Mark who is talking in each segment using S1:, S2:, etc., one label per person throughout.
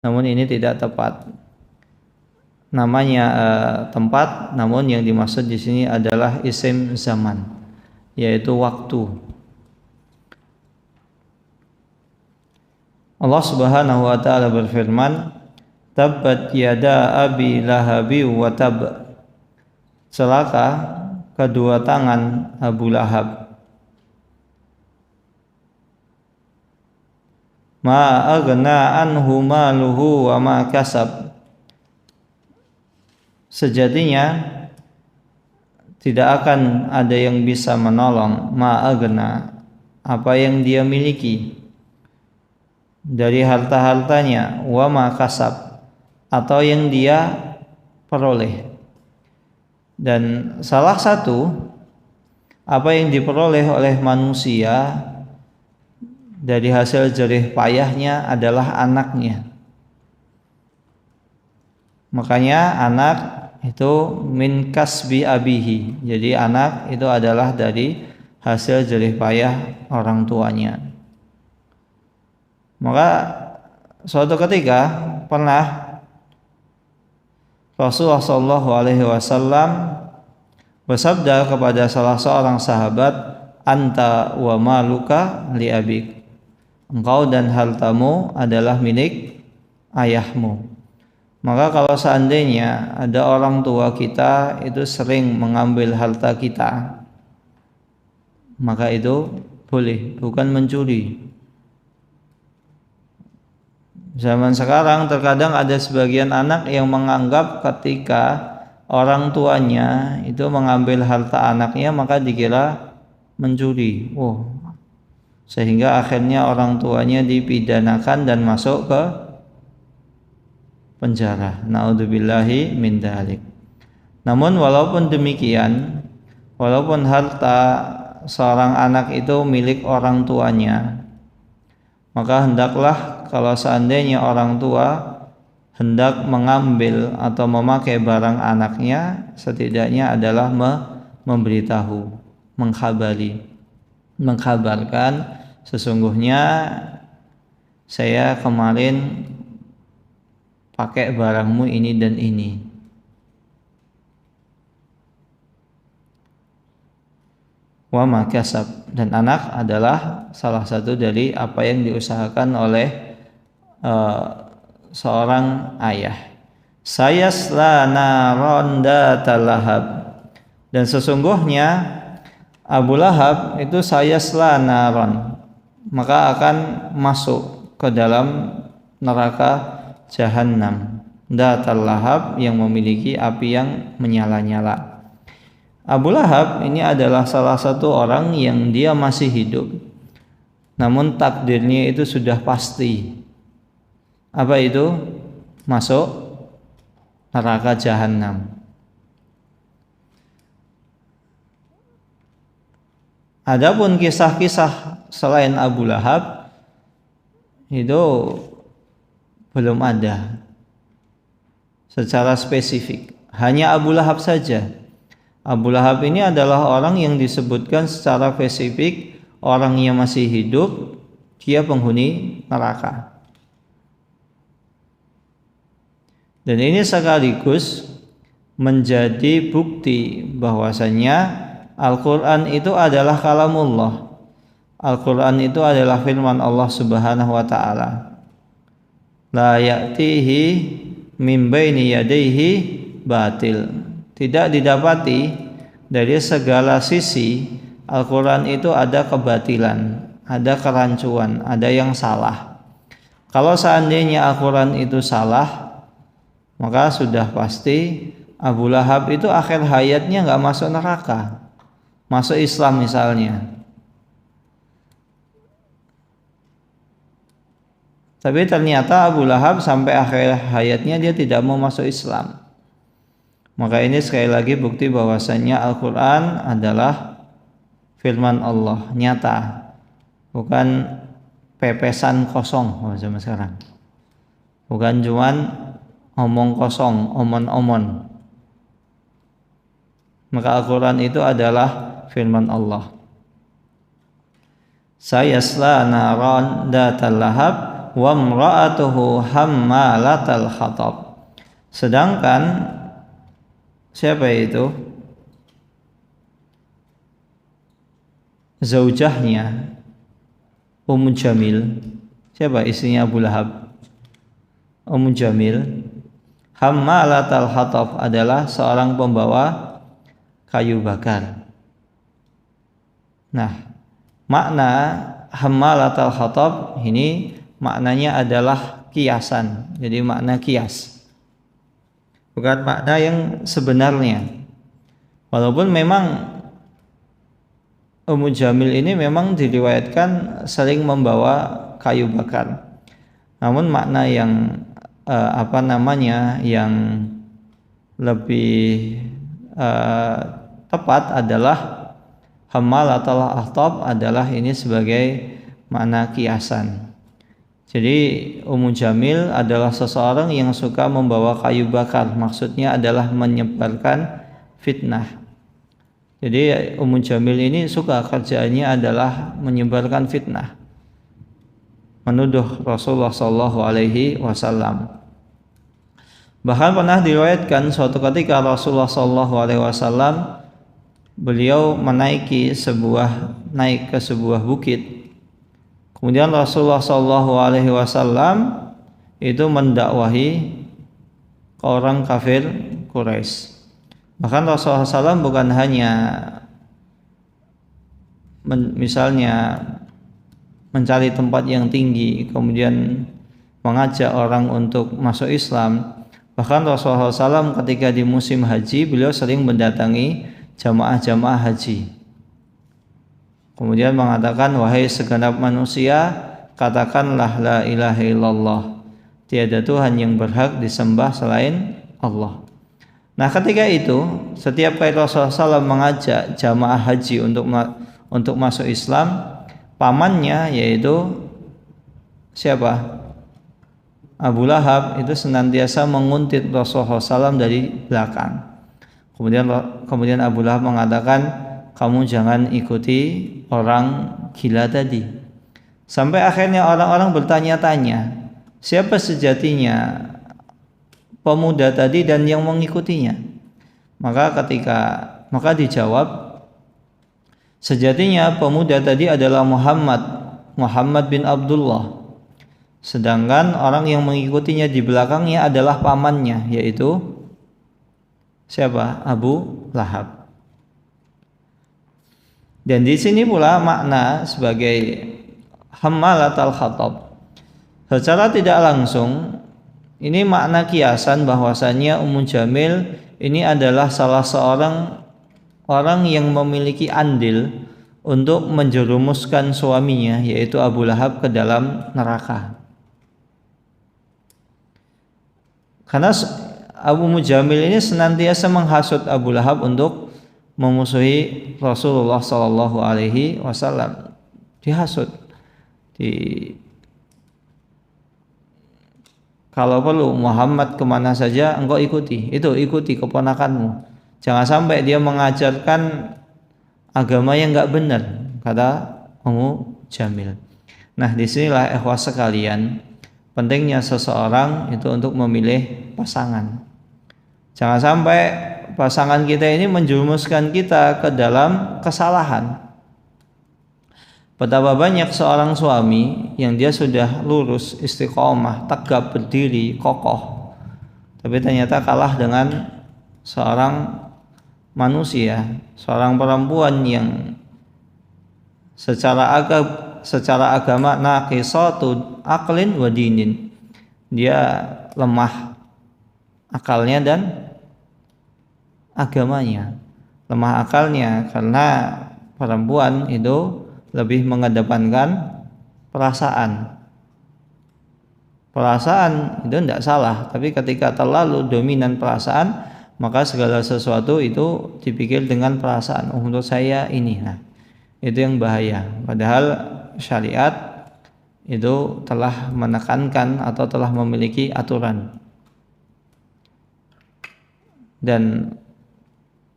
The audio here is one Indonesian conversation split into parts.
S1: namun ini tidak tepat. Namanya tempat, namun yang dimaksud di sini adalah isim zaman, yaitu waktu. Allah Subhanahu wa taala berfirman, tabbat yada abi lahabi wa tab. Celaka kedua tangan Abu Lahab. Ma aghna anhu maluhu wa ma kasab. Sejatinya tidak akan ada yang bisa menolong ma aghna, apa yang dia miliki dari harta-hartanya, wa ma kasab, atau yang dia peroleh. Dan salah satu apa yang diperoleh oleh manusia dari hasil jerih payahnya adalah anaknya. Makanya anak itu min kasbi abihi. Jadi anak itu adalah dari hasil jerih payah orang tuanya. Maka suatu ketika pernah Rasulullah SAW bersabda kepada salah seorang sahabat, anta wa maluka li abik. Engkau dan hartamu adalah milik ayahmu. Maka kalau seandainya ada orang tua kita itu sering mengambil harta kita, maka itu boleh, bukan mencuri. Zaman sekarang terkadang ada sebagian anak yang menganggap ketika orang tuanya itu mengambil harta anaknya maka dikira mencuri. Sehingga akhirnya orang tuanya dipidanakan dan masuk ke penjara. Naudzubillahi min dzalik. Namun walaupun demikian, walaupun harta seorang anak itu milik orang tuanya, maka hendaklah kalau seandainya orang tua hendak mengambil atau memakai barang anaknya, setidaknya adalah memberitahu, mengkabarkan, sesungguhnya saya kemarin pakai barangmu ini dan ini. Wa ma kasab, dan anak adalah salah satu dari apa yang diusahakan oleh seorang ayah. Sayasla naron datal lahab, dan sesungguhnya Abu Lahab itu sayasla naron, maka akan masuk ke dalam neraka Jahannam, datal lahab, yang memiliki api yang menyala-nyala. Abu Lahab ini adalah salah satu orang yang dia masih hidup, namun takdirnya itu sudah pasti. Apa itu? Masuk neraka Jahannam. Adapun kisah-kisah selain Abu Lahab itu belum ada secara spesifik. Hanya Abu Lahab saja. Abu Lahab ini adalah orang yang disebutkan secara spesifik, orangnya masih hidup, dia penghuni neraka. Dan ini sekaligus menjadi bukti bahwasanya Al-Quran itu adalah kalamullah. Al-Quran itu adalah firman Allah Subhanahu wa ta'ala. La ya'tihi min baini yadayhi batil. Tidak didapati dari segala sisi Al-Quran itu ada kebatilan, ada kerancuan, ada yang salah. Kalau seandainya Al-Quran itu salah, maka sudah pasti Abu Lahab itu akhir hayatnya nggak masuk neraka, masuk Islam misalnya. Tapi ternyata Abu Lahab sampai akhir hayatnya dia tidak mau masuk Islam. Maka ini sekali lagi bukti bahwasanya Al-Quran adalah firman Allah, nyata, bukan pepesan kosong zaman sekarang, bukan cuman omong kosong, omon-omon. Maka Al-Quran itu adalah firman Allah. Sayasla naran datal lahab wa imra'atuhu hammalatal hatab. Sedangkan siapa itu? Zaujahnya Ummu Jamil. Siapa istrinya Abu Lahab? Ummu Jamil. Hammalatal hatab adalah seorang pembawa kayu bakar. Nah, makna hammalatal hatab ini maknanya adalah kiasan. Jadi makna kias. Bukan makna yang sebenarnya. Walaupun memang Ummu Jamil ini memang diriwayatkan sering membawa kayu bakar. Namun makna yang yang lebih tepat adalah hammalatul hatab adalah ini sebagai makna kiasan. Jadi Ummu Jamil adalah seseorang yang suka membawa kayu bakar. Maksudnya adalah menyebarkan fitnah. Jadi Ummu Jamil ini suka kerjaannya adalah menyebarkan fitnah, menuduh Rasulullah SAW. Bahkan pernah diriwayatkan suatu ketika Rasulullah SAW beliau naik ke sebuah bukit. Kemudian Rasulullah SAW itu mendakwahi orang kafir Quraisy. Bahkan Rasulullah SAW bukan hanya misalnya mencari tempat yang tinggi kemudian mengajak orang untuk masuk Islam. Bahkan Rasulullah SAW ketika di musim haji beliau sering mendatangi jamaah-jamaah haji. Kemudian mengatakan, wahai segenap manusia, katakanlah la ilaha illallah. Tiada Tuhan yang berhak disembah selain Allah. Nah, ketika itu setiap kali Rasulullah SAW mengajak jamaah haji untuk masuk Islam, pamannya yaitu siapa? Abu Lahab itu senantiasa menguntit Rasulullah SAW dari belakang. Kemudian Abu Lahab mengatakan, kamu jangan ikuti orang gila tadi. Sampai akhirnya orang-orang bertanya-tanya, siapa sejatinya pemuda tadi dan yang mengikutinya? Maka dijawab, sejatinya pemuda tadi adalah Muhammad bin Abdullah. Sedangkan orang yang mengikutinya di belakangnya adalah pamannya, yaitu siapa? Abu Lahab. Dan di sini pula makna sebagai hammalatul hatab. Secara tidak langsung ini makna kiasan bahwasannya Ummu Jamil ini adalah salah seorang orang yang memiliki andil untuk menjerumuskan suaminya yaitu Abu Lahab ke dalam neraka. Karena Ummu Jamil ini senantiasa menghasut Abu Lahab untuk memusuhi Rasulullah SAW. Dihasut. Kalau perlu Muhammad kemana saja engkau ikuti keponakanmu. Jangan sampai dia mengajarkan agama yang enggak benar, kata Ummu Jamil. Nah, disinilah ikhwas sekalian pentingnya seseorang itu untuk memilih pasangan. Jangan sampai pasangan kita ini menjerumuskan kita ke dalam kesalahan. Betapa banyak seorang suami yang dia sudah lurus, istiqomah, tegap berdiri, kokoh, tapi ternyata kalah dengan seorang manusia, seorang perempuan yang secara agama naqisatu aqlin wa dinin. Dia lemah akalnya dan agamanya. Lemah akalnya karena perempuan itu lebih mengedepankan perasaan. Perasaan itu tidak salah, tapi ketika terlalu dominan perasaan, maka segala sesuatu itu dipikir dengan perasaan. Oh, menurut saya ini, nah itu yang bahaya. Padahal syariat itu telah menekankan atau telah memiliki aturan. Dan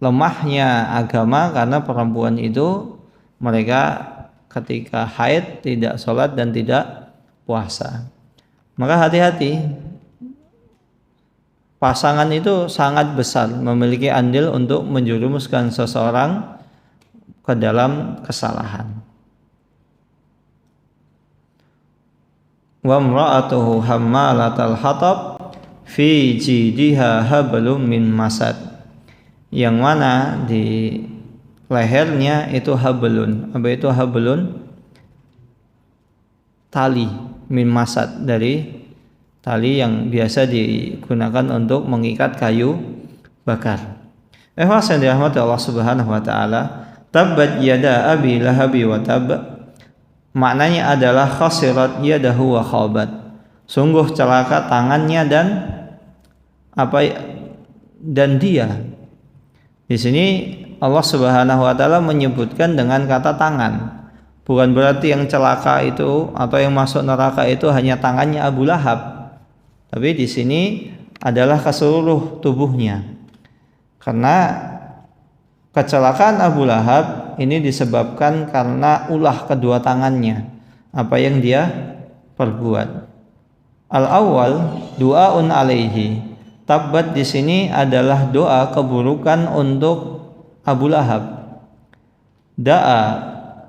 S1: lemahnya agama karena perempuan itu mereka ketika haid tidak sholat dan tidak puasa. Maka hati-hati, pasangan itu sangat besar, memiliki andil untuk menjerumuskan seseorang ke dalam kesalahan. Wa imra'atuhu hammalatal hatab fi jidiha hablum min masad. Yang mana di lehernya itu hablun. Apa itu hablun? Tali min masad, dari tali yang biasa digunakan untuk mengikat kayu bakar. Yang dirahmati Allah Subhanahu wa taala, tabbat yada abi lahabi wa tab, maknanya adalah khasirat yadahu wa khabat. Sungguh celaka tangannya dan dia. Di sini Allah Subhanahu wa taala menyebutkan dengan kata tangan. Bukan berarti yang celaka itu atau yang masuk neraka itu hanya tangannya Abu Lahab. Tapi di sini adalah keseluruh tubuhnya. Karena kecelakaan Abu Lahab ini disebabkan karena ulah kedua tangannya, apa yang dia perbuat. Al-awwal du'aun alaihi. Tabbat di sini adalah doa keburukan untuk Abu Lahab.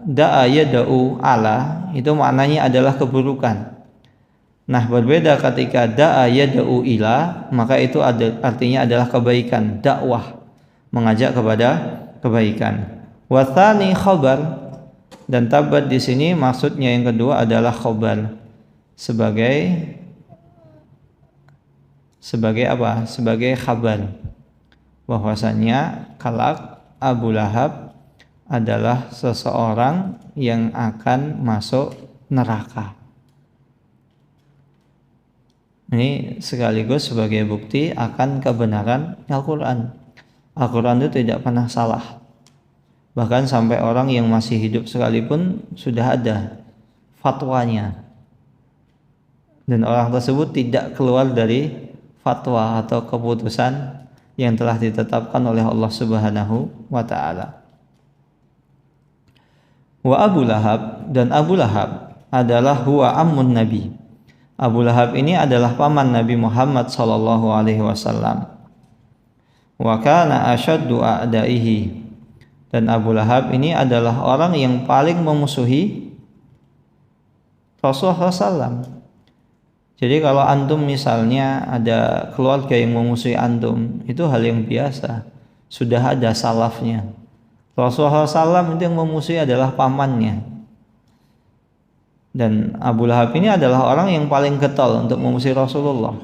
S1: Da'a yada'u ala, itu maknanya adalah keburukan. Nah, berbeda ketika da'a yada'u ila, maka itu artinya adalah kebaikan, dakwah, mengajak kepada kebaikan. Wa tsani khabar, dan tabbat di sini maksudnya yang kedua adalah khabar, sebagai apa? Sebagai kabar bahwasanya kelak Abu Lahab adalah seseorang yang akan masuk neraka. Ini sekaligus sebagai bukti akan kebenaran Al-Quran. Al-Quran itu tidak pernah salah. Bahkan sampai orang yang masih hidup sekalipun sudah ada fatwanya. Dan orang tersebut tidak keluar dari fatwa atau keputusan yang telah ditetapkan oleh Allah Subhanahu wa taala. Wa Abu Lahab, dan Abu Lahab adalah huwa ammun Nabi. Abu Lahab ini adalah paman Nabi Muhammad sallallahu alaihi wasallam. Wa kana asyaddu a'daihi, dan Abu Lahab ini adalah orang yang paling memusuhi Rasulullah SAW. Jadi kalau antum misalnya ada keluarga yang memusuhi antum, itu hal yang biasa, sudah ada salafnya. Rasulullah SAW itu yang memusuhi adalah pamannya. Dan Abu Lahab ini adalah orang yang paling getol untuk memusuhi Rasulullah.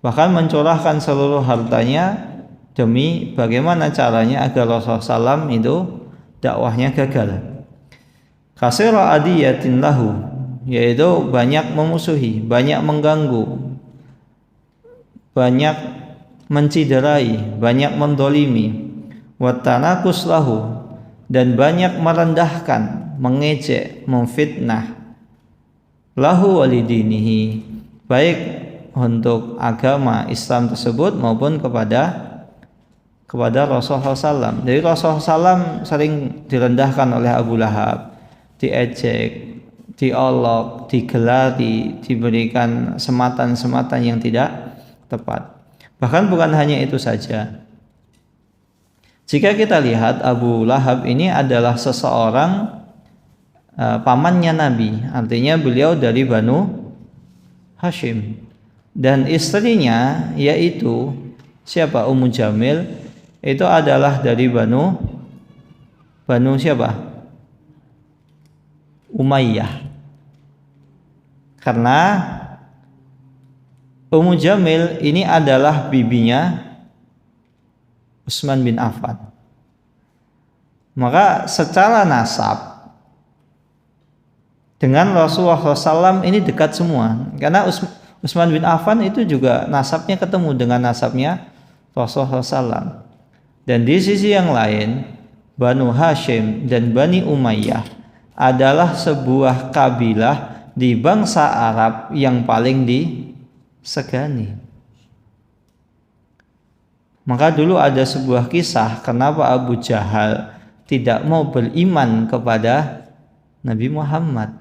S1: Bahkan mencurahkan seluruh hartanya demi bagaimana caranya agar Rasulullah SAW itu dakwahnya gagal. Kasira adiyatin lahu, yaitu banyak memusuhi, banyak mengganggu, banyak menciderai, banyak mendolimi. Watanakus lahu, dan banyak merendahkan, mengejek, memfitnah lahu walidinihi, baik untuk agama Islam tersebut maupun kepada Rasulullah SAW. Jadi Rasulullah SAW sering direndahkan oleh Abu Lahab, diejek, diolok, digelari, diberikan sematan-sematan yang tidak tepat. Bahkan bukan hanya itu saja. Jika kita lihat Abu Lahab ini adalah seseorang pamannya Nabi, artinya beliau dari Banu Hashim, dan istrinya yaitu siapa? Ummu Jamil, itu adalah dari Banu siapa? Umayyah. Karena Ummu Jamil ini adalah bibinya Utsman bin Affan. Maka secara nasab dengan Rasulullah SAW ini dekat semua. Karena Utsman bin Affan itu juga nasabnya ketemu dengan nasabnya Rasulullah SAW. Dan di sisi yang lain, Banu Hashim dan Bani Umayyah adalah sebuah kabilah di bangsa Arab yang paling disegani. Maka dulu ada sebuah kisah kenapa Abu Jahal tidak mau beriman kepada Nabi Muhammad.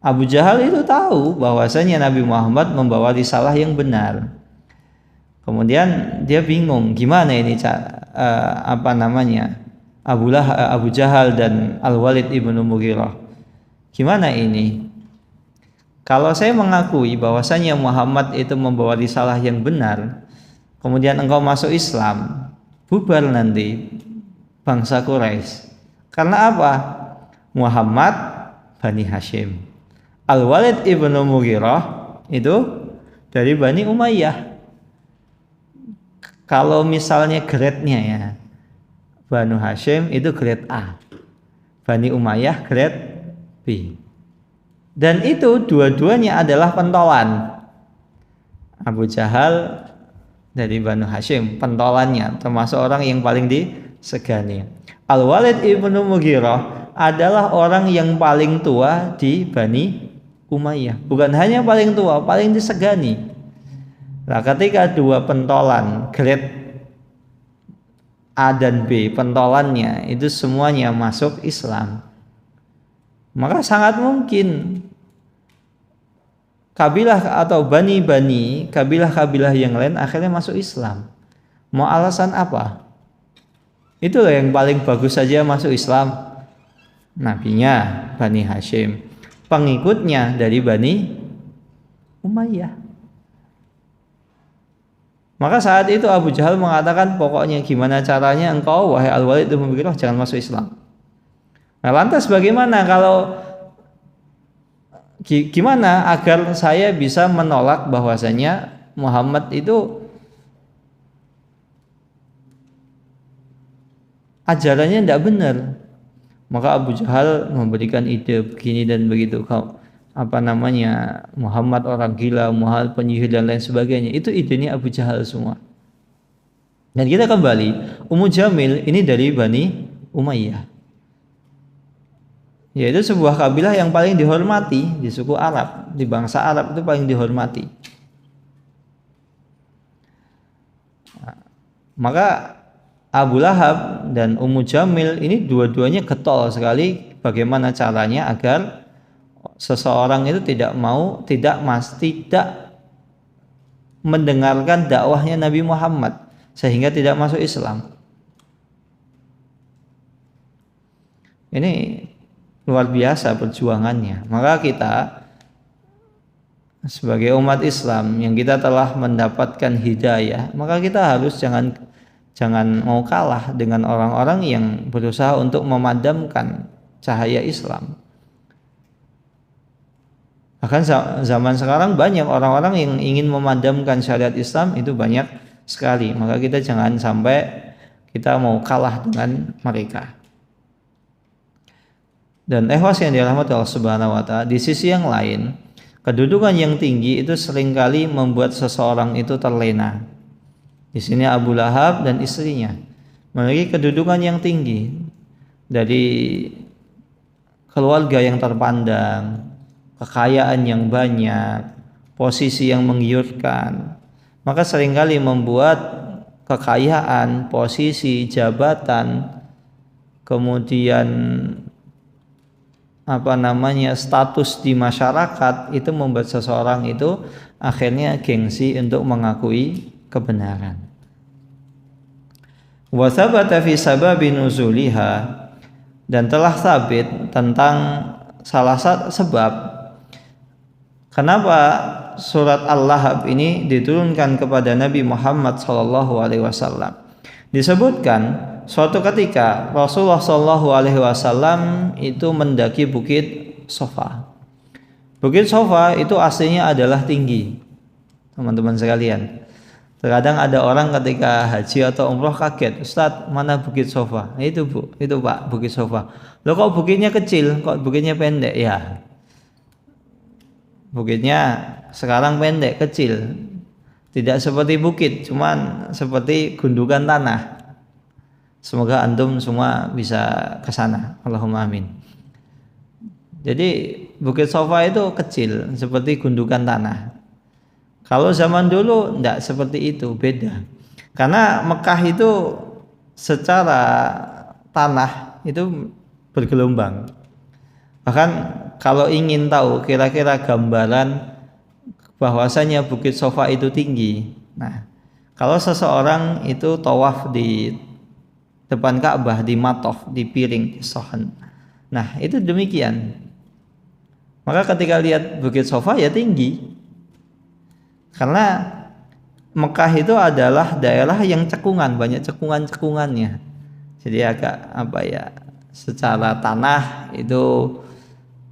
S1: Abu Jahal itu tahu bahwasanya Nabi Muhammad membawa risalah yang benar. Kemudian dia bingung gimana ini Abu Jahal dan Al-Walid ibnu Mughirah. Gimana ini? Kalau saya mengakui bahwasanya Muhammad itu membawa risalah yang benar, kemudian engkau masuk Islam, bubar nanti bangsa Quraisy. Karena apa? Muhammad Bani Hashim. Al-Walid ibnu Mughirah itu dari Bani Umayyah. Kalau misalnya grade-nya ya, Banu Hashim itu grade A, Bani Umayyah grade B. Dan itu dua-duanya adalah pentolan. Abu Jahal dari Banu Hashim, pentolannya, termasuk orang yang paling disegani. Al-Walid ibnu Mughirah adalah orang yang paling tua di Bani Umayyah. Bukan hanya paling tua, paling disegani. Nah, ketika dua pentolan grade A dan B, pentolannya itu semuanya masuk Islam, maka sangat mungkin kabilah atau kabilah-kabilah yang lain akhirnya masuk Islam. Mau alasan apa? Itulah yang paling bagus saja masuk Islam. Nabinya Bani Hashim, pengikutnya dari Bani Umayyah. Maka saat itu Abu Jahal mengatakan, pokoknya gimana caranya engkau wahai Al-Walid ibnu Mughirah jangan masuk Islam. Nah, lantas bagaimana gimana agar saya bisa menolak bahwasanya Muhammad itu ajarannya tidak benar? Maka Abu Jahal memberikan ide begini dan begitu. Muhammad orang gila, Muhammad penyihir dan lain sebagainya. Itu idenya Abu Jahal semua. Dan kita kembali, Ummu Jamil ini dari Bani Umayyah, yaitu sebuah kabilah yang paling dihormati di suku Arab, di bangsa Arab itu paling dihormati. Maka Abu Lahab dan Ummu Jamil ini dua-duanya getol sekali bagaimana caranya agar seseorang itu tidak mendengarkan dakwahnya Nabi Muhammad sehingga tidak masuk Islam. Ini luar biasa perjuangannya. Maka kita sebagai umat Islam yang kita telah mendapatkan hidayah, maka kita harus jangan mau kalah dengan orang-orang yang berusaha untuk memadamkan cahaya Islam. Bahkan zaman sekarang banyak orang-orang yang ingin memadamkan syariat Islam, itu banyak sekali. Maka kita jangan sampai kita mau kalah dengan mereka. Dan ikhwas yang dirahmati Allah Subhanahu wa taala, di sisi yang lain, kedudukan yang tinggi itu seringkali membuat seseorang itu terlena. Di sini Abu Lahab dan istrinya memiliki kedudukan yang tinggi, dari keluarga yang terpandang, kekayaan yang banyak, posisi yang menggiurkan. Maka seringkali membuat kekayaan, posisi, jabatan, kemudian status di masyarakat itu membuat seseorang itu akhirnya gengsi untuk mengakui kebenaran. Wa thabata fi sababi nuzuliha, dan telah sabit tentang salah satu sebab kenapa surat Al-Lahab ini diturunkan kepada Nabi Muhammad SAW. Disebutkan suatu ketika Rasulullah SAW itu mendaki Bukit Sofa. Bukit Sofa itu aslinya adalah tinggi, teman-teman sekalian. Terkadang ada orang ketika haji atau umroh kaget, Ustadz, mana Bukit Sofa? Itu Pak, Bukit Sofa. Loh, kok bukitnya kecil, kok bukitnya pendek? Ya, bukitnya sekarang pendek, kecil, tidak seperti bukit, cuman seperti gundukan tanah. Semoga antum semua bisa ke sana, Allahumma amin. Jadi Bukit Sofa itu kecil, seperti gundukan tanah. Kalau zaman dulu tidak seperti itu, beda. Karena Mekah itu secara tanah itu bergelombang. Bahkan kalau ingin tahu kira-kira gambaran bahwasanya Bukit Sofa itu tinggi. Nah, kalau seseorang itu tawaf di depan Ka'bah, di matof, di piring, di sohan. Nah, itu demikian. Maka ketika lihat Bukit Sofa ya tinggi. Karena Mekah itu adalah daerah yang cekungan, banyak cekungan-cekungannya. Jadi agak secara tanah itu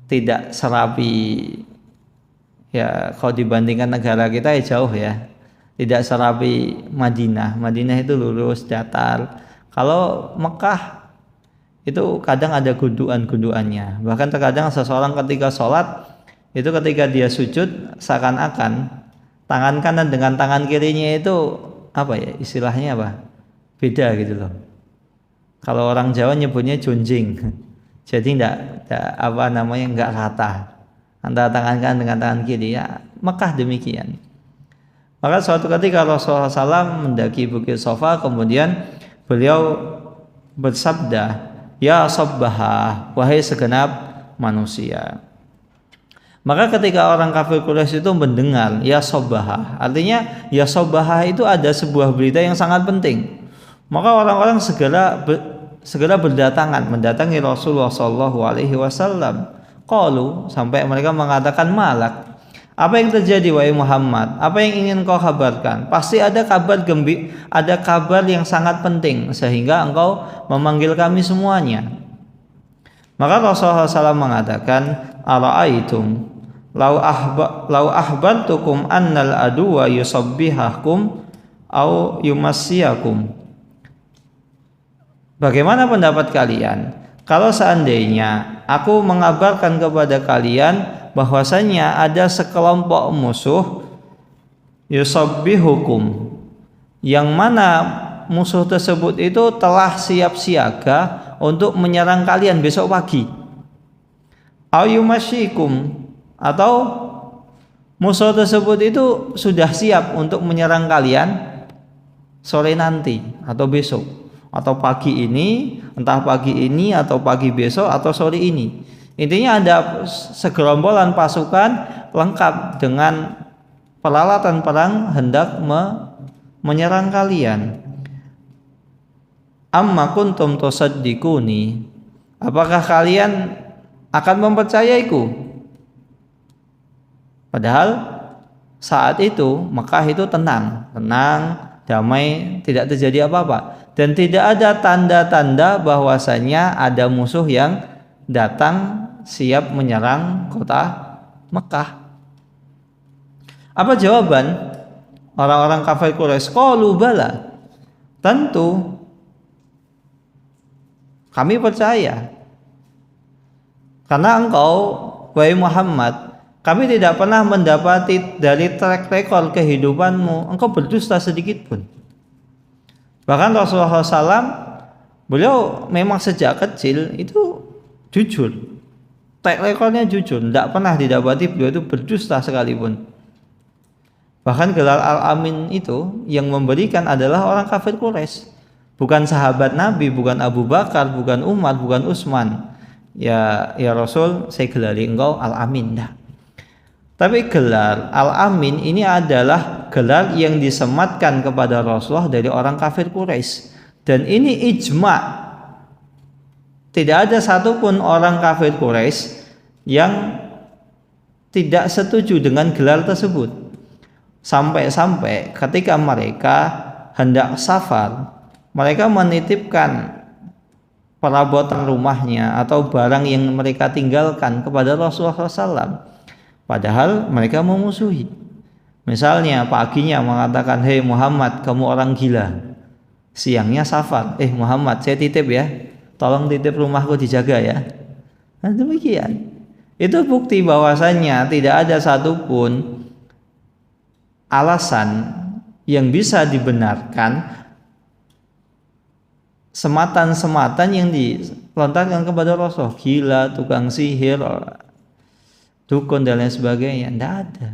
S1: tidak serapi ya, kalau dibandingkan negara kita ya jauh ya. Tidak serapi Madinah. Madinah itu lurus, datar. Kalau Mekah itu kadang ada gundukan-gundukannya. Bahkan terkadang seseorang ketika sholat itu ketika dia sujud seakan-akan tangan kanan dengan tangan kirinya itu istilahnya beda gitu loh. Kalau orang Jawa nyebutnya jonjing. Jadi enggak rata antara tangan kanan dengan tangan kiri ya. Mekah demikian. Maka suatu ketika Rasulullah SAW mendaki Bukit Sofa, kemudian beliau bersabda, ya sabbahah, wahai segenap manusia. Maka ketika orang kafir Quraisy itu mendengar ya sabbahah, artinya ya sabbahah itu ada sebuah berita yang sangat penting. Maka orang-orang segera berdatangan mendatangi Rasulullah SAW. Qalu, sampai mereka mengatakan, malak, apa yang terjadi wahai Muhammad? Apa yang ingin kau kabarkan? Pasti ada kabar ada kabar yang sangat penting sehingga engkau memanggil kami semuanya. Maka Rasulullah SAW mengatakan, ara'aitum lau ahbartukum annal aduwa yusabbihakum au yumassiyakum. Bagaimana pendapat kalian kalau seandainya aku mengabarkan kepada kalian bahwasanya ada sekelompok musuh yusabbihukum, yang mana musuh tersebut itu telah siap siaga untuk menyerang kalian besok pagi, au yumassikum, atau musuh tersebut itu sudah siap untuk menyerang kalian sore nanti atau besok atau pagi ini, entah pagi ini atau pagi besok atau sore ini. Intinya ada segerombolan pasukan lengkap dengan peralatan perang hendak menyerang kalian. Amma kuntum tusaddiquni, apakah kalian akan mempercayaiku? Padahal saat itu Mekah itu tenang, damai, tidak terjadi apa-apa, dan tidak ada tanda-tanda bahwasanya ada musuh yang datang siap menyerang kota Mekah. Apa jawaban orang-orang kafir Quraisy? Qalu bala, tentu kami percaya, karena engkau wahai Muhammad, kami tidak pernah mendapati dari track record kehidupanmu engkau berdusta sedikit pun. Bahkan Rasulullah SAW, beliau memang sejak kecil itu jujur, track recordnya jujur, tidak pernah didapati beliau itu berdusta sekalipun. Bahkan gelar Al-Amin itu yang memberikan adalah orang kafir Quraisy, bukan sahabat Nabi, bukan Abu Bakar, bukan Umar, bukan Utsman. Ya Rasul, saya gelari engkau Al-Amin, dah. Tapi gelar Al-Amin ini adalah gelar yang disematkan kepada Rasulullah dari orang kafir Quraisy, dan ini ijma. Tidak ada satupun orang kafir Quraisy yang tidak setuju dengan gelar tersebut. Sampai-sampai ketika mereka hendak safar, mereka menitipkan perabotan rumahnya atau barang yang mereka tinggalkan kepada Rasulullah SAW. Padahal mereka memusuhi. Misalnya paginya mengatakan, hei Muhammad, kamu orang gila. Siangnya safar, Muhammad, saya titip ya, tolong titip rumahku dijaga ya. Nah demikian. Itu bukti bahwasanya tidak ada satupun alasan yang bisa dibenarkan sematan-sematan yang dilontarkan kepada Rasul, gila, tukang sihir, dukun dan lain sebagainya, tidak ada.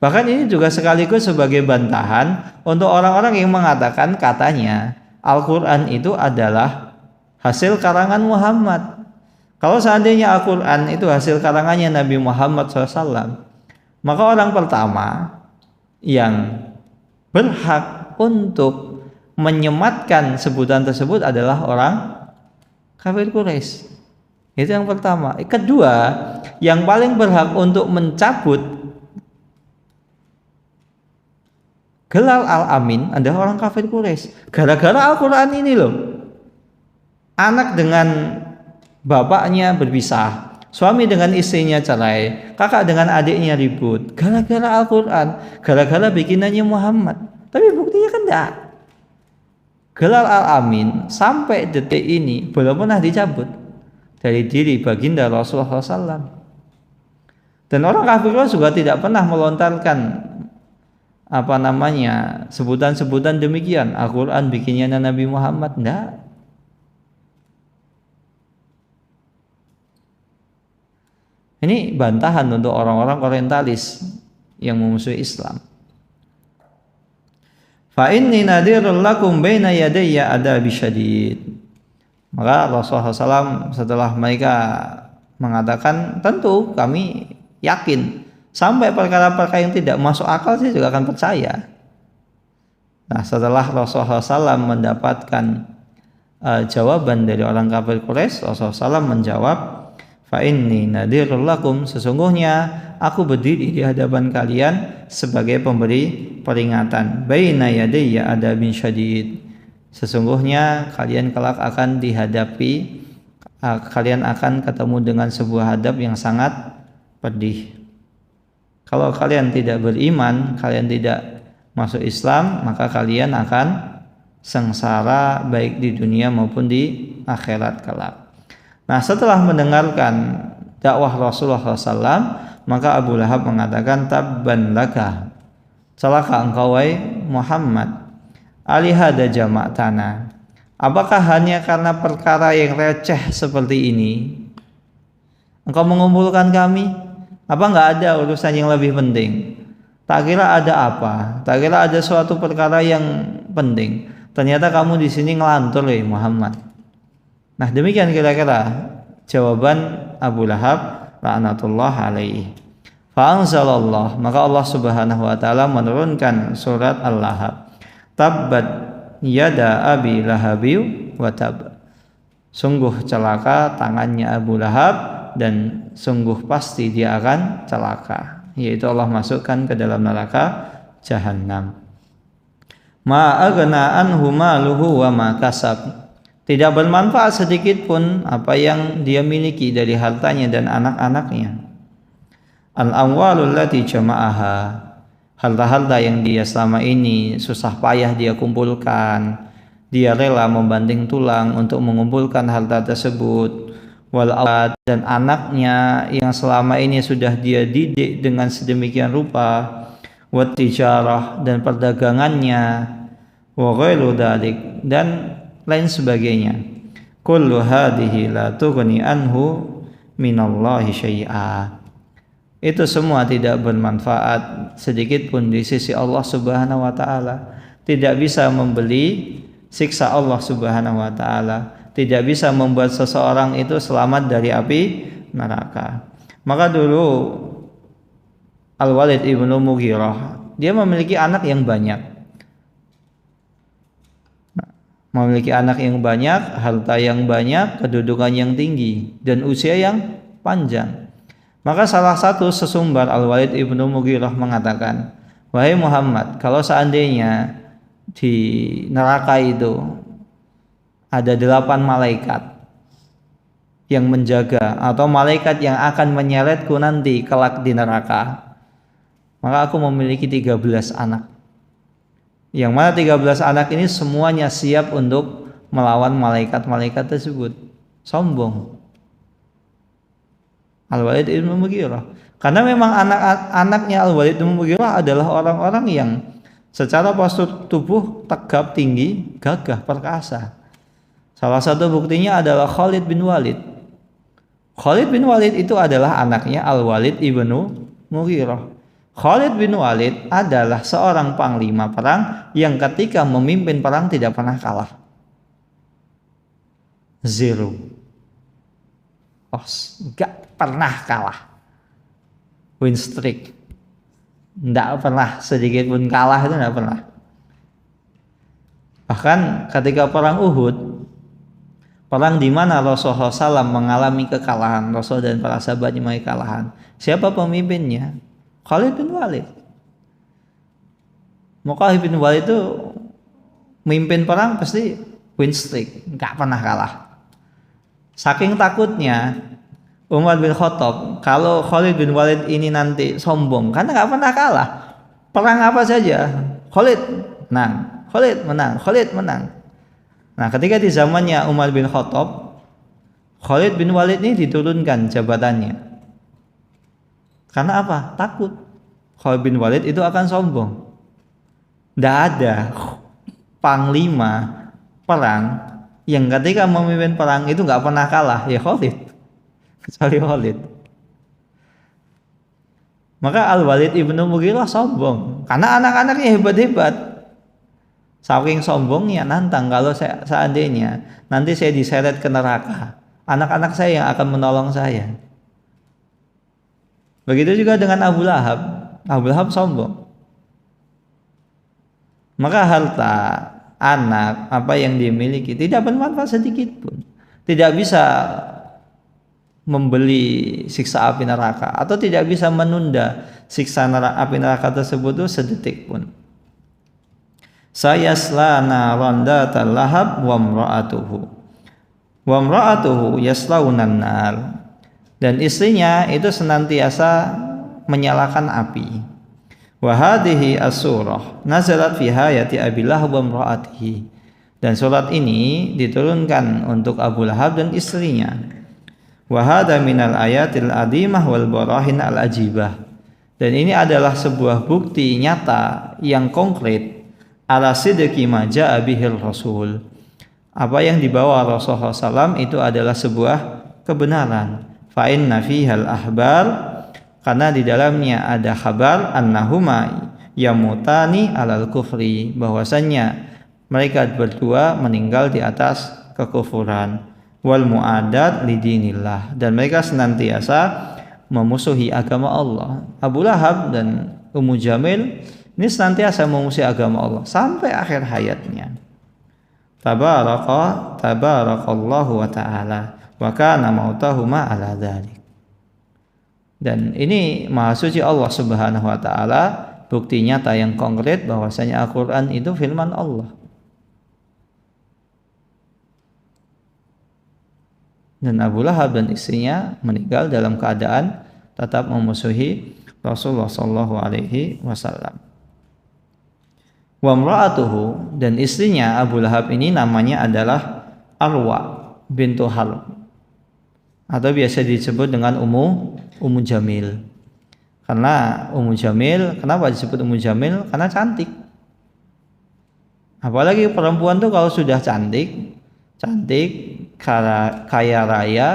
S1: Bahkan ini juga sekaligus sebagai bantahan untuk orang-orang yang mengatakan katanya Al-Quran itu adalah hasil karangan Muhammad. Kalau seandainya Al-Quran itu hasil karangannya Nabi Muhammad SAW, maka orang pertama yang berhak untuk menyematkan sebutan tersebut adalah orang kafir Quraisy. Itu yang pertama. Kedua, yang paling berhak untuk mencabut gelar Al-Amin adalah orang kafir Quraisy. Gara-gara Al-Quran ini loh, anak dengan bapaknya berpisah, suami dengan istrinya cerai, kakak dengan adiknya ribut, gara-gara Al-Quran, gara-gara bikinannya Muhammad. Tapi buktinya kan enggak. Gelar Al-Amin sampai detik ini belum pernah dicabut dari diri baginda Rasulullah SAW. Dan orang kafir juga tidak pernah melontarkan sebutan-sebutan demikian. Al-Quran bikinnya Nabi Muhammad, enggak. Ini bantahan untuk orang-orang orientalis yang memusuhi Islam. Fa inni nadhirul lakum baina yadayya adabi syadid. Maka Rasulullah SAW setelah mereka mengatakan, tentu kami yakin sampai perkara-perkara yang tidak masuk akal saya juga akan percaya. Nah, setelah Rasulullah SAW mendapatkan jawaban dari orang kafir Quraisy, Rasulullah SAW menjawab, fa inni nadhirul lakum, sesungguhnya aku berdiri di hadapan kalian sebagai pemberi peringatan. Baina yadayya adabin syadid, sesungguhnya kalian kelak akan dihadapi, kalian akan ketemu dengan sebuah hadab yang sangat pedih. Kalau kalian tidak beriman, kalian tidak masuk Islam, maka kalian akan sengsara baik di dunia maupun di akhirat kelak. Nah, setelah mendengarkan dakwah Rasulullah SAW, maka Abu Lahab mengatakan, tabban laka, celaka engkau wahai Muhammad, alihada jama'tana, apakah hanya karena perkara yang receh seperti ini engkau mengumpulkan kami? Apa enggak ada urusan yang lebih penting? Tak kira ada apa? Tak kira ada suatu perkara yang penting. Ternyata kamu di sini ngelantur ya Muhammad. Nah, demikian kira-kira jawaban Abu Lahab laknatullah alaihi. Fa'anzalallah, maka Allah Subhanahu wa taala menurunkan surat Al-Lahab. Tabbat yada abi lahabi wa tab. Sungguh celaka tangannya Abu Lahab dan sungguh pasti dia akan celaka, yaitu Allah masukkan ke dalam neraka Jahannam. Ma aghna anhu maluhu wa ma kasab. Tidak bermanfaat sedikit pun apa yang dia miliki dari hartanya dan anak-anaknya. Al-amwalul lati jama'aha, harta-harta yang dia selama ini susah payah dia kumpulkan, dia rela membanting tulang untuk mengumpulkan harta tersebut. Wal aulad, dan anaknya yang selama ini sudah dia didik dengan sedemikian rupa. Wat tijarah, dan perdagangannya. Wa ghairu dzalik, dan lain sebagainya. Kullu hadhihi la tughni anhu minallahi syai'a. Itu semua tidak bermanfaat sedikit pun di sisi Allah Subhanahu wa taala. Tidak bisa membeli siksa Allah Subhanahu wa taala. Tidak bisa membuat seseorang itu selamat dari api neraka. Maka dulu Al-Walid ibnu Mughirah, dia memiliki anak yang banyak. Memiliki anak yang banyak, harta yang banyak, kedudukan yang tinggi, dan usia yang panjang. Maka salah satu sesumbar Al-Walid ibnu Mughirah mengatakan, wahai Muhammad, kalau seandainya di neraka itu ada 8 malaikat yang menjaga, atau malaikat yang akan menyeretku nanti kelak di neraka, maka aku memiliki 13 anak. Yang mana 13 anak ini semuanya siap untuk melawan malaikat-malaikat tersebut. Sombong Al-Walid ibnu Mughirah. Karena memang anak-anaknya Al-Walid ibnu Mughirah adalah orang-orang yang secara postur tubuh tegap, tinggi, gagah, perkasa. Salah satu buktinya adalah Khalid bin Walid. Khalid bin Walid itu adalah anaknya Al-Walid ibnu Mughirah. Khalid bin Walid adalah seorang panglima perang yang ketika memimpin perang tidak pernah kalah. Zero. Nggak pernah kalah. Win streak. Nggak pernah sedikit pun kalah, itu nggak pernah. Bahkan ketika perang Uhud, perang di mana Rasulullah SAW mengalami kekalahan, Rasul dan para sahabatnya mengalami kekalahan. Siapa pemimpinnya? Khalid bin Walid. Khalid bin Walid itu memimpin perang pasti win streak, nggak pernah kalah. Saking takutnya Umar bin Khattab kalau Khalid bin Walid ini nanti sombong, karena nggak pernah kalah. Perang apa saja, Khalid menang, Khalid menang, Khalid menang. Nah, ketika di zamannya Umar bin Khattab, Khalid bin Walid ini diturunkan jabatannya. Karena apa? Takut Khalid bin Walid itu akan sombong. Tidak ada panglima perang yang ketika memimpin perang itu nggak pernah kalah, ya Khalid. Kecuali Khalid. Maka Al-Walid ibnu Mughirah sombong karena anak-anaknya hebat-hebat. Saking sombongnya nantang, kalau seandainya nanti saya diseret ke neraka, anak-anak saya yang akan menolong saya. Begitu juga dengan Abu Lahab. Abu Lahab sombong. Maka harta, anak, apa yang dimiliki tidak bermanfaat sedikit pun. Tidak bisa membeli siksa api neraka atau tidak bisa menunda siksa api neraka tersebut itu sedetik pun. Sayasla naran datal lahab wa imra'atuhu yaslaunan nar, dan istrinya itu senantiasa menyalakan api. Wa hadhihi as-surah nazalat fi hayati Abi Lahab wa imra'atihi, dan surat ini diturunkan untuk Abu Lahab dan istrinya. Wa hadza minal ayatil adimah wal barahin al ajibah, dan ini adalah sebuah bukti nyata yang konkret ala sidqi ma jaa bihil rasul, apa yang dibawa Rasulullah SAW itu adalah sebuah kebenaran. Fa inna fihal ahbar, karena di dalamnya ada kabar annahuma yamutani alal kufri, bahwasannya mereka berdua meninggal di atas kekufuran. Wal mu'adat lidinillah, dan mereka senantiasa memusuhi agama Allah. Abu Lahab dan Ummu Jamil ini senantiasa memusuhi agama Allah sampai akhir hayatnya. Tabarakallahu wa ta'ala wa kana mautahuma ala dzalik. Dan ini maha suci Allah Subhanahu wa taala, bukti nyata yang konkret bahwasanya Al-Qur'an itu firman Allah. Dan Abu Lahab dan istrinya meninggal dalam keadaan tetap memusuhi Rasulullah sallallahu alaihi wasallam. Wa imra'atuhu, dan istrinya Abu Lahab ini namanya adalah Arwa bintu Harb, atau biasa disebut dengan Ummu Jamil. Karena Ummu Jamil, kenapa disebut Ummu Jamil? Karena cantik. Apalagi perempuan tuh kalau sudah cantik, kaya raya,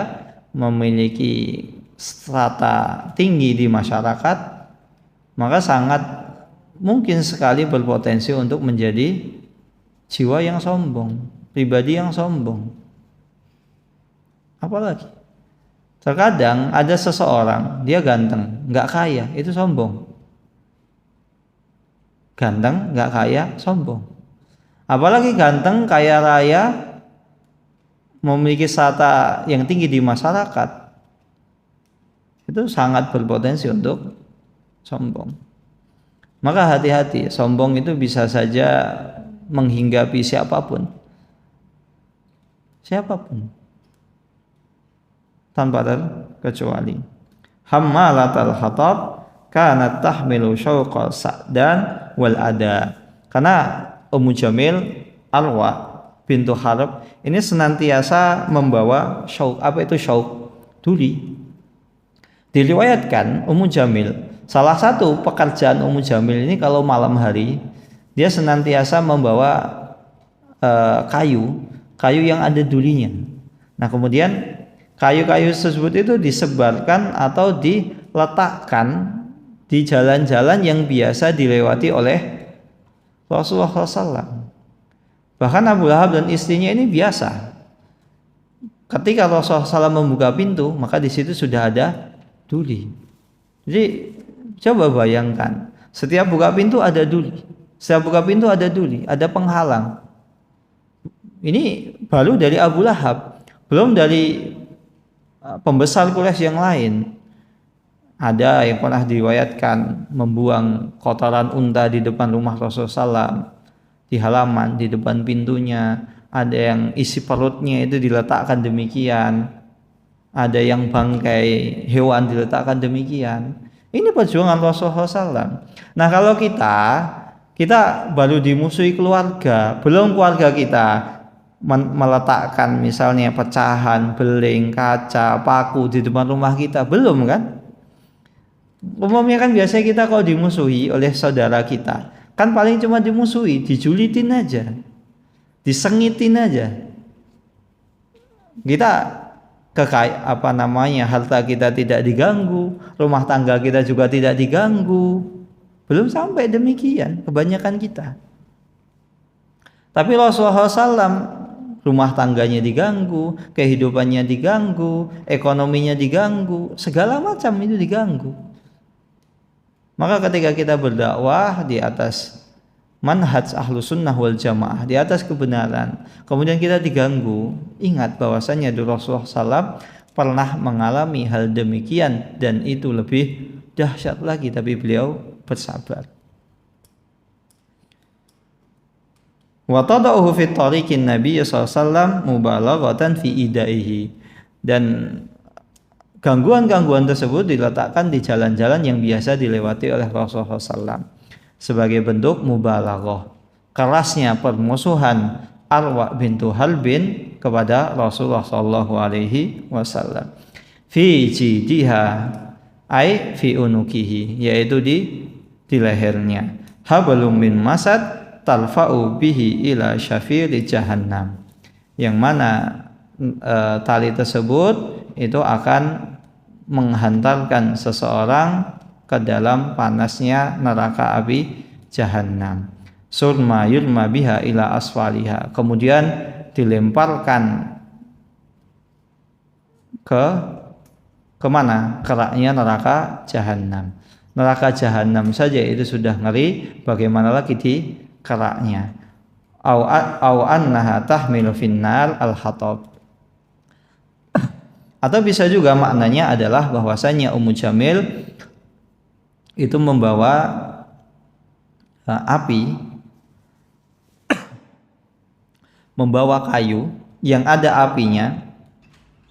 S1: memiliki strata tinggi di masyarakat, maka sangat mungkin sekali berpotensi untuk menjadi jiwa yang sombong, pribadi yang sombong. Apalagi terkadang ada seseorang, dia ganteng, nggak kaya, itu sombong. Ganteng, nggak kaya, sombong. Apalagi ganteng, kaya raya, memiliki strata yang tinggi di masyarakat, itu sangat berpotensi untuk sombong. Maka hati-hati, sombong itu bisa saja menghinggapi siapapun tanpa terkecuali. Hammalatal hatab kanat tahmilu syauqa sa'dan wal ada, karena Ummu Jamil Arwa bintu Harb ini senantiasa membawa syauk. Apa itu syauk? Duri. Diriwayatkan Ummu Jamil, salah satu pekerjaan Ummu Jamil ini kalau malam hari dia senantiasa membawa kayu yang ada durinya. Nah, kemudian kayu-kayu tersebut itu disebarkan atau diletakkan di jalan-jalan yang biasa dilewati oleh Rasulullah SAW. Bahkan Abu Lahab dan istrinya ini biasa ketika Rasulullah SAW membuka pintu, maka di situ sudah ada duri. Jadi coba bayangkan, setiap buka pintu ada duri, setiap buka pintu ada duri, ada penghalang. Ini baru dari Abu Lahab, belum dari pembesar Quraisy yang lain. Ada yang pernah diriwayatkan membuang kotoran unta di depan rumah Rasulullah SAW, di halaman, di depan pintunya. Ada yang isi perutnya itu diletakkan demikian. Ada yang bangkai hewan diletakkan demikian. Ini perjuangan Rasulullah SAW. Nah kalau kita baru dimusuhi keluarga, belum keluarga kita meletakkan misalnya pecahan, beling, kaca, paku di depan rumah kita, belum kan? Umumnya kan biasanya kita kalau dimusuhi oleh saudara kita, kan paling cuma dimusuhi, dijulitin aja, disengitin aja. Kita harta kita tidak diganggu, rumah tangga kita juga tidak diganggu. Belum sampai demikian kebanyakan kita. Tapi Rasulullah SAW rumah tangganya diganggu, kehidupannya diganggu, ekonominya diganggu, segala macam itu diganggu. Maka ketika kita berdakwah di atas manhaj Ahlus Sunnah wal Jamaah, di atas kebenaran, kemudian kita diganggu, ingat bahwasanya Rasulullah SAW pernah mengalami hal demikian dan itu lebih dahsyat lagi, tapi beliau bersabar. Wa tada'uhu fi tariqin Nabi sallallahu alaihi wasallam mubalaghatan fi idaihi, dan gangguan-gangguan tersebut diletakkan di jalan-jalan yang biasa dilewati oleh Rasulullah SAW sebagai bentuk mubalaghah, kerasnya permusuhan Arwa bintu Halbin kepada Rasulullah SAW. Fi jidiha ai fi unukihi, yaitu di lehernya. Hablum min masad talfa'u bihi ila syafiri jahannam, yang mana tali tersebut itu akan menghantarkan seseorang ke dalam panasnya neraka api jahanam. Surma yurma biha ila asfaliha, kemudian dilemparkan ke mana? Keraknya neraka jahanam. Neraka jahanam saja itu sudah ngeri, bagaimana lagi di keraknya. Au annaha tahmilu finnar al-hatab. Atau bisa juga maknanya adalah bahwasanya Ummu Jamil itu membawa api, membawa kayu yang ada apinya,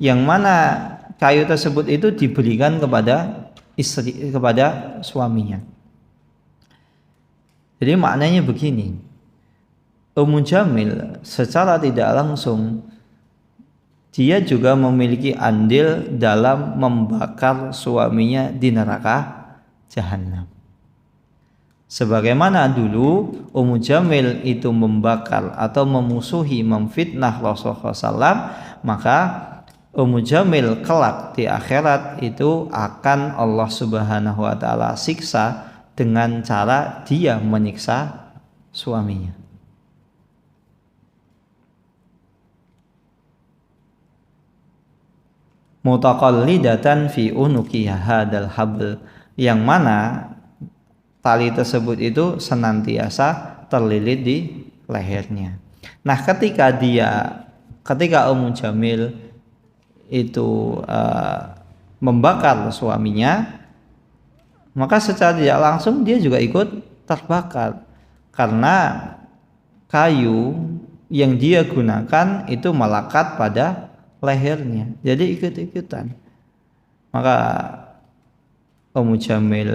S1: yang mana kayu tersebut itu diberikan kepada kepada suaminya. Jadi maknanya begini, Ummu Jamil secara tidak langsung dia juga memiliki andil dalam membakar suaminya di neraka jahanam. Sebagaimana dulu Ummu Jamil itu membakar atau memusuhi, memfitnah Rasulullah SAW, maka Ummu Jamil kelak di akhirat itu akan Allah Subhanahu wa taala siksa dengan cara dia menyiksa suaminya. Mutaqallidatan fi unukiha hadal habl, yang mana tali tersebut itu senantiasa terlilit di lehernya. Nah, ketika Ummu Jamil itu membakar suaminya, maka secara tidak langsung dia juga ikut terbakar, karena kayu yang dia gunakan itu melekat pada lehernya, jadi ikut-ikutan. Maka Ummu Jamil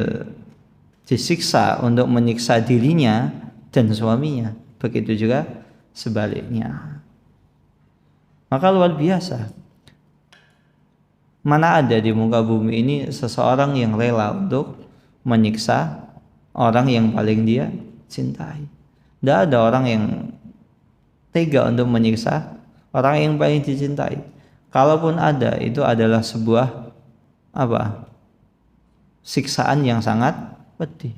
S1: disiksa untuk menyiksa dirinya dan suaminya, begitu juga sebaliknya. Maka luar biasa, mana ada di muka bumi ini seseorang yang rela untuk menyiksa orang yang paling dia cintai. Tidak ada orang yang tega untuk menyiksa orang yang paling dicintai. Kalaupun ada, itu adalah sebuah siksaan yang sangat pedih.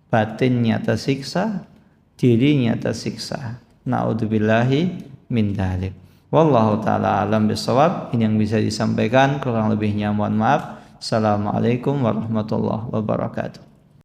S1: Batinnya tersiksa, dirinya tersiksa. Na'udzubillahi min dzalik. Wallahu taala alam bisawab. Ini yang bisa disampaikan, kurang lebihnya mohon maaf. Assalamualaikum warahmatullahi wabarakatuh.